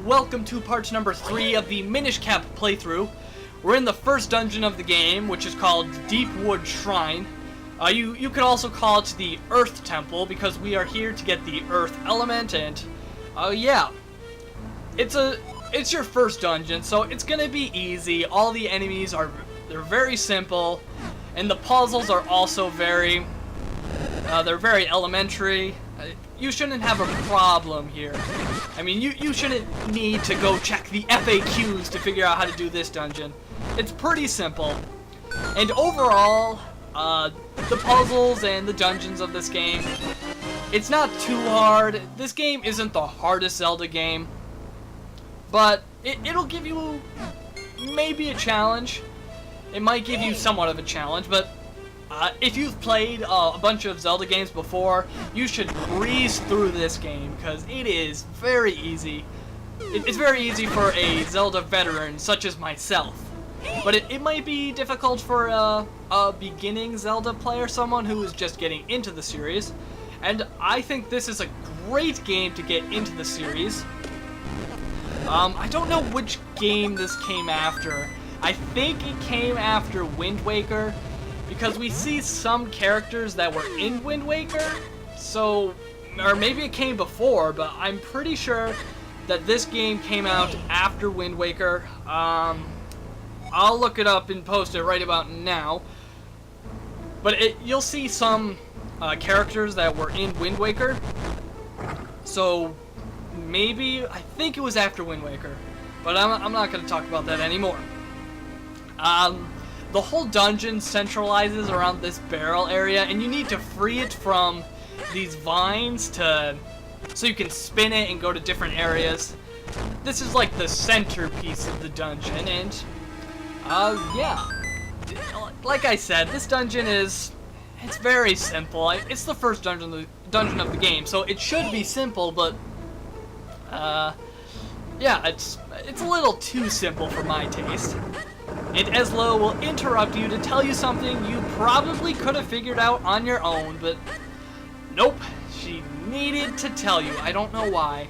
welcome to part number 3 of the Minish Cap playthrough. We're in the first dungeon of the game, which is called Deepwood Shrine. You could also call it the Earth Temple, because we are here to get the Earth element, and yeah. It's your first dungeon, so it's gonna be easy. All the enemies they're very simple, and the puzzles are also they're very elementary. You shouldn't have a problem here. I mean, you shouldn't need to go check the FAQs to figure out how to do this dungeon. It's pretty simple. And overall, the puzzles and the dungeons of this game, it's not too hard. This game isn't the hardest Zelda game, but it'll give you maybe a challenge. It might give you somewhat of a challenge, but if you've played a bunch of Zelda games before, you should breeze through this game, because it is very easy. It's very easy for a Zelda veteran such as myself. But it might be difficult for a beginning Zelda player, someone who is just getting into the series. And I think this is a great game to get into the series. I don't know which game this came after. I think it came after Wind Waker, because we see some characters that were in Wind Waker, so, or maybe it came before, but I'm pretty sure that this game came out after Wind Waker. I'll look it up and post it right about now, but you'll see some characters that were in Wind Waker, so maybe, I think it was after Wind Waker, but I'm not going to talk about that anymore. The whole dungeon centralizes around this barrel area, and you need to free it from these vines so you can spin it and go to different areas. This is like the centerpiece of the dungeon, and yeah. Like I said, this dungeon it's very simple. It's the first dungeon of the game, so it should be simple, but yeah, it's a little too simple for my taste. And Eslo will interrupt you to tell you something you probably could have figured out on your own, but nope, she needed to tell you. I don't know why.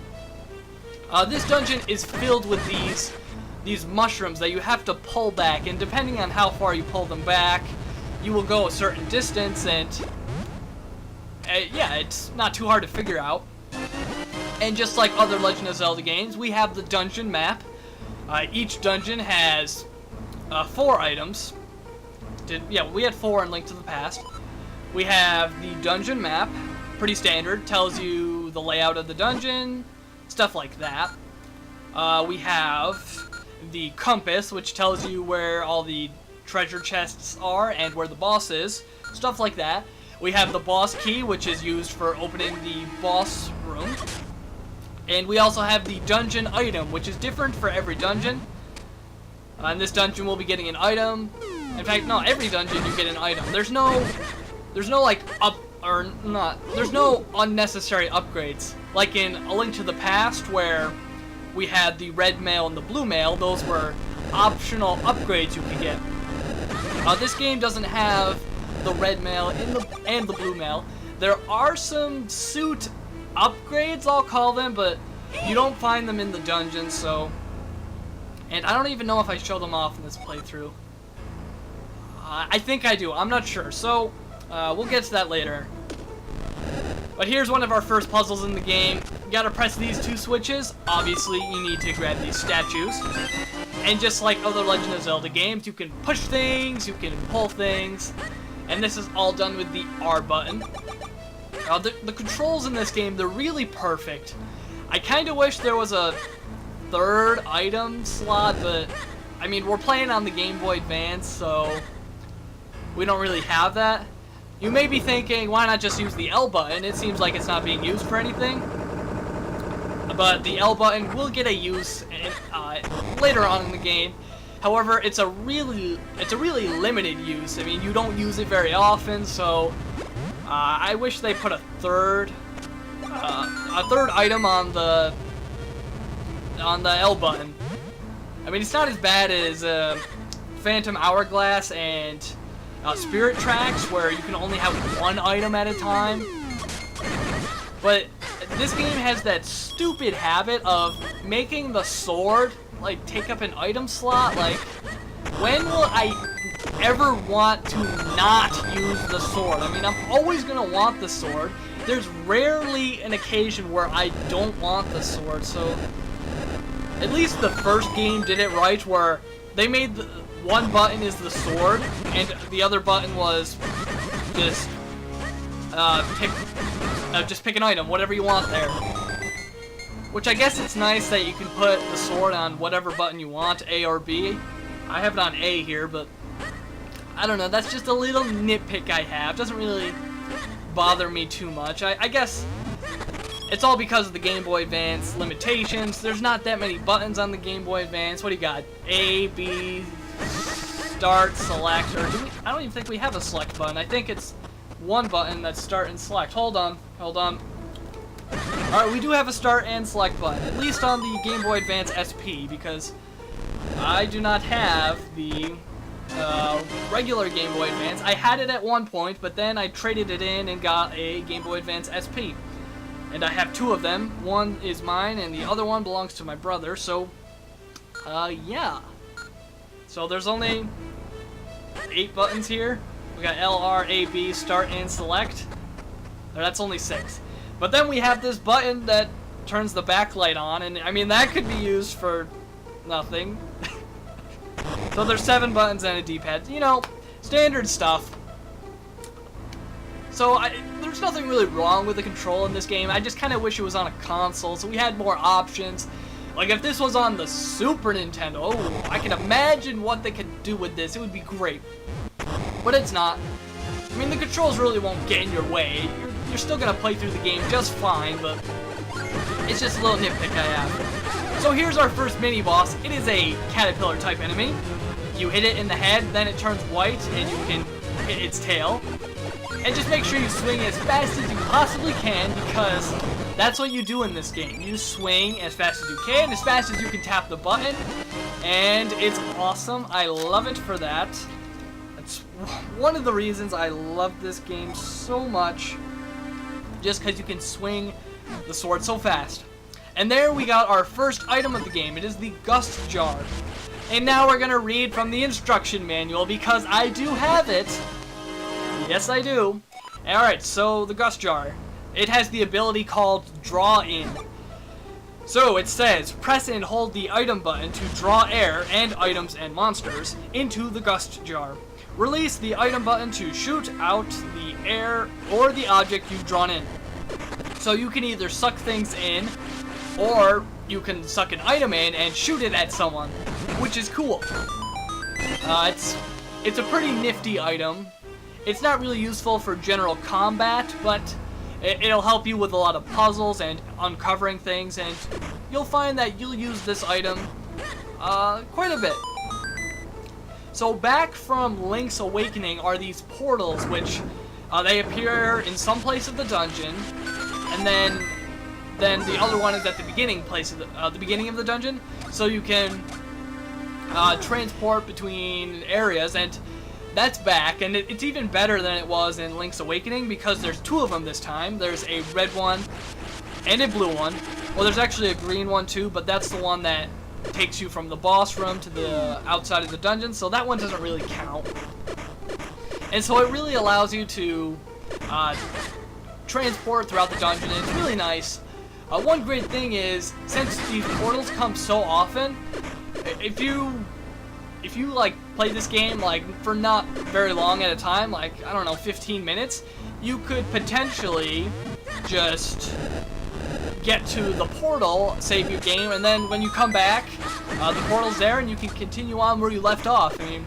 This dungeon is filled with these mushrooms that you have to pull back, and depending on how far you pull them back, you will go a certain distance, and yeah, it's not too hard to figure out. And just like other Legend of Zelda games, we have the dungeon map. Each dungeon has 4 items. Yeah, we had 4 in Link to the Past. We have the dungeon map, pretty standard, tells you the layout of the dungeon, stuff like that. We have the compass, which tells you where all the treasure chests are and where the boss is, stuff like that. We have the boss key, which is used for opening the boss room. And we also have the dungeon item, which is different for every dungeon. In this dungeon, we'll be getting an item. In fact, no, every dungeon you get an item. There's no like there's no unnecessary upgrades. Like in A Link to the Past, where we had the red mail and the blue mail. Those were optional upgrades you could get. This game doesn't have the red mail and the blue mail. There are some suit upgrades, I'll call them, but you don't find them in the dungeon, so. And I don't even know if I show them off in this playthrough. I think I do. I'm not sure. So, we'll get to that later. But here's one of our first puzzles in the game. You gotta press these 2 switches. Obviously, you need to grab these statues. And just like other Legend of Zelda games, you can push things, you can pull things. And this is all done with the R button. The controls in this game, they're really perfect. I kind of wish there was a 3rd item slot, but I mean, we're playing on the Game Boy Advance, so we don't really have that. You may be thinking, why not just use the L button? It seems like it's not being used for anything. But the L button will get a use later on in the game. However, it's a really limited use. I mean, you don't use it very often, so I wish they put a third item on the L button. I mean, it's not as bad as Phantom Hourglass and Spirit Tracks, where you can only have 1 item at a time. But this game has that stupid habit of making the sword, like, take up an item slot. Like, when will I ever want to not use the sword? I mean, I'm always going to want the sword. There's rarely an occasion where I don't want the sword, so at least the first game did it right, where they made the one button is the sword, and the other button was just pick an item, whatever you want there. Which I guess it's nice that you can put the sword on whatever button you want, A or B. I have it on A here, but I don't know, that's just a little nitpick I have. Doesn't really bother me too much. I guess it's all because of the Game Boy Advance limitations. There's not that many buttons on the Game Boy Advance. What do you got? A, B, start, select, or I don't even think we have a select button. I think it's one button that's start and select. Hold on. Alright, we do have a start and select button, at least on the Game Boy Advance SP, because I do not have the regular Game Boy Advance. I had it at one point, but then I traded it in and got a Game Boy Advance SP. And I have two of them. One is mine, and the other one belongs to my brother, so, yeah. So there's only 8 buttons here. We got L, R, A, B, start, and select. That's only 6. But then we have this button that turns the backlight on, and I mean, that could be used for nothing. So there's 7 buttons and a D-pad. You know, standard stuff. So there's nothing really wrong with the control in this game. I just kind of wish it was on a console, so we had more options. Like, if this was on the Super Nintendo, oh, I can imagine what they could do with this. It would be great. But it's not. I mean, the controls really won't get in your way. You're still going to play through the game just fine, but it's just a little nitpick I have. So here's our first mini-boss. It is a caterpillar-type enemy. You hit it in the head, then it turns white, and you can hit its tail. And just make sure you swing as fast as you possibly can, because that's what you do in this game. You swing as fast as you can, as fast as you can tap the button, and it's awesome. I love it for that. That's one of the reasons I love this game so much, just because you can swing the sword so fast. And there we got our first item of the game. It is the Gust Jar. And now we're going to read from the instruction manual, because I do have it. Yes, I do. Alright, so the Gust Jar. It has the ability called Draw In. So it says, press and hold the item button to draw air and items and monsters into the Gust Jar. Release the item button to shoot out the air or the object you've drawn in. So you can either suck things in, or you can suck an item in and shoot it at someone, which is cool. It's a pretty nifty item. It's not really useful for general combat, but it'll help you with a lot of puzzles and uncovering things, and you'll find that you'll use this item quite a bit. So back from Link's Awakening are these portals, which they appear in some place of the dungeon, and then the other one is at the beginning of the dungeon, so you can transport between areas, and that's back, and it's even better than it was in Link's Awakening, because there's 2 of them this time. There's a red one and a blue one. Well, there's actually a green one too, but that's the one that takes you from the boss room to the outside of the dungeon, so that one doesn't really count. And so it really allows you to transport throughout the dungeon, and it's really nice. One great thing is, since these portals come so often, if you like play this game like for not very long at a time, like I don't know, 15 minutes, you could potentially just get to the portal, save your game, and then when you come back, the portal's there and you can continue on where you left off. I mean,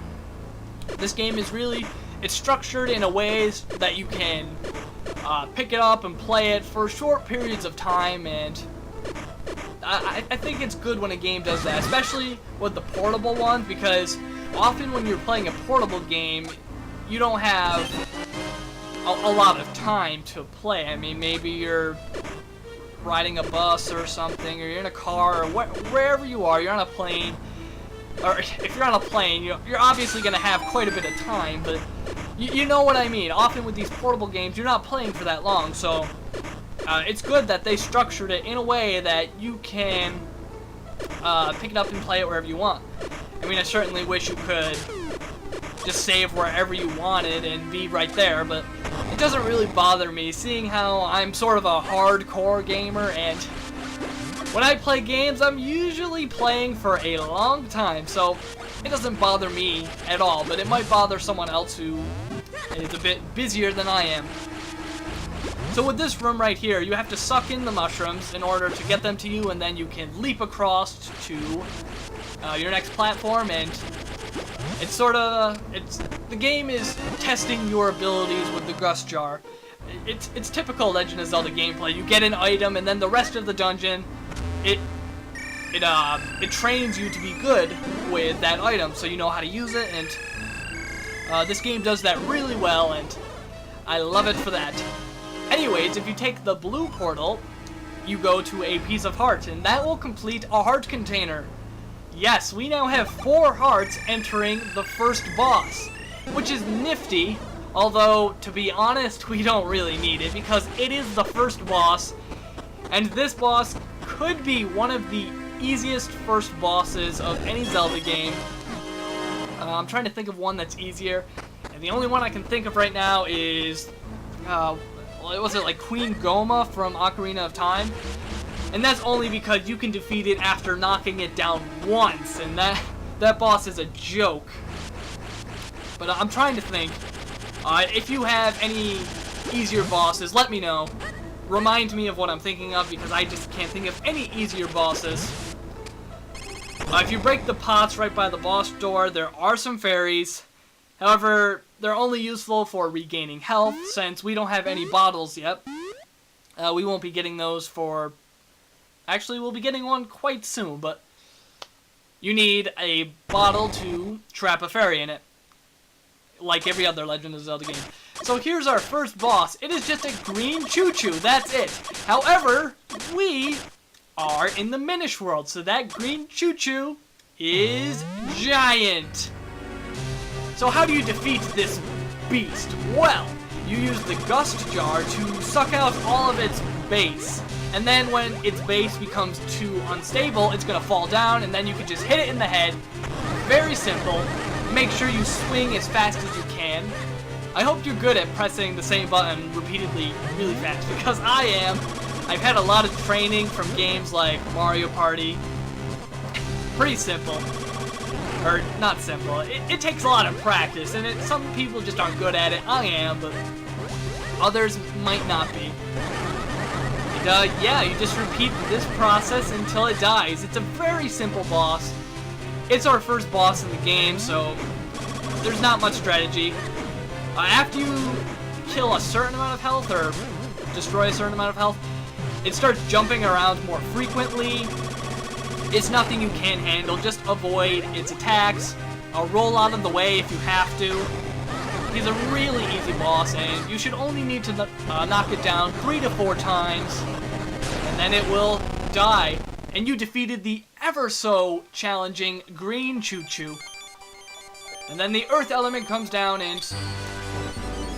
this game is really, it's structured in a way that you can pick it up and play it for short periods of time, and I think it's good when a game does that, especially with the portable ones, because often when you're playing a portable game, you don't have a lot of time to play. I mean, maybe you're riding a bus or something, or you're in a car, or wherever you are, you're on a plane, or if you're on a plane, you're obviously going to have quite a bit of time, but you know what I mean. Often with these portable games, you're not playing for that long, so it's good that they structured it in a way that you can pick it up and play it wherever you want. I mean, I certainly wish you could just save wherever you wanted and be right there, but it doesn't really bother me, seeing how I'm sort of a hardcore gamer, and when I play games, I'm usually playing for a long time, so it doesn't bother me at all, but it might bother someone else who is a bit busier than I am. So with this room right here, you have to suck in the mushrooms in order to get them to you, and then you can leap across to your next platform, and it's sort of, the game is testing your abilities with the Gust Jar. It's typical Legend of Zelda gameplay. You get an item, and then the rest of the dungeon, it trains you to be good with that item, so you know how to use it, and this game does that really well, and I love it for that. Anyways, if you take the blue portal, you go to a piece of heart, and that will complete a heart container. Yes, we now have 4 hearts entering the first boss, which is nifty, although, to be honest, we don't really need it, because it is the first boss, and this boss could be one of the easiest first bosses of any Zelda game. I'm trying to think of one that's easier, and the only one I can think of right now is, was it like Queen Goma from Ocarina of Time? And that's only because you can defeat it after knocking it down once, and that boss is a joke. But I'm trying to think. If you have any easier bosses, let me know. Remind me of what I'm thinking of, because I just can't think of any easier bosses. If you break the pots right by the boss door, there are some fairies. However, they're only useful for regaining health, since we don't have any bottles yet. We won't be getting those for... Actually, we'll be getting one quite soon, but you need a bottle to trap a fairy in it, like every other Legend of Zelda game. So here's our first boss. It is just a green Chu Chu, that's it. However, we are in the Minish world, so that green Chu Chu is giant. So how do you defeat this beast? Well, you use the Gust Jar to suck out all of its base. And then when its base becomes too unstable, it's going to fall down, and then you can just hit it in the head. Very simple. Make sure you swing as fast as you can. I hope you're good at pressing the same button repeatedly really fast, because I am. I've had a lot of training from games like Mario Party. Pretty simple. Or, not simple. It takes a lot of practice, and some people just aren't good at it. I am, but others might not be. And, yeah, you just repeat this process until it dies. It's a very simple boss. It's our first boss in the game, so there's not much strategy. After you kill a certain amount of health, or destroy a certain amount of health, it starts jumping around more frequently. It's nothing you can't handle. Just avoid its attacks. Roll out of the way if you have to. He's a really easy boss, and you should only need to knock it down 3 to 4 times, and then it will die. And you defeated the ever so challenging green Chu Chu. And then the earth element comes down, and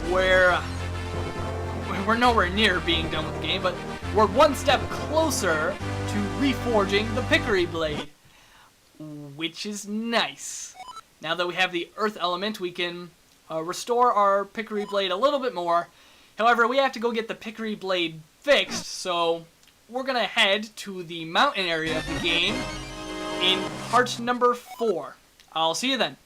we're nowhere near being done with the game, but we're one step closer to reforging the Pickery Blade, which is nice. Now that we have the earth element, we can restore our Pickery Blade a little bit more. However, we have to go get the Pickery Blade fixed, so we're gonna head to the mountain area of the game in part number 4. I'll see you then.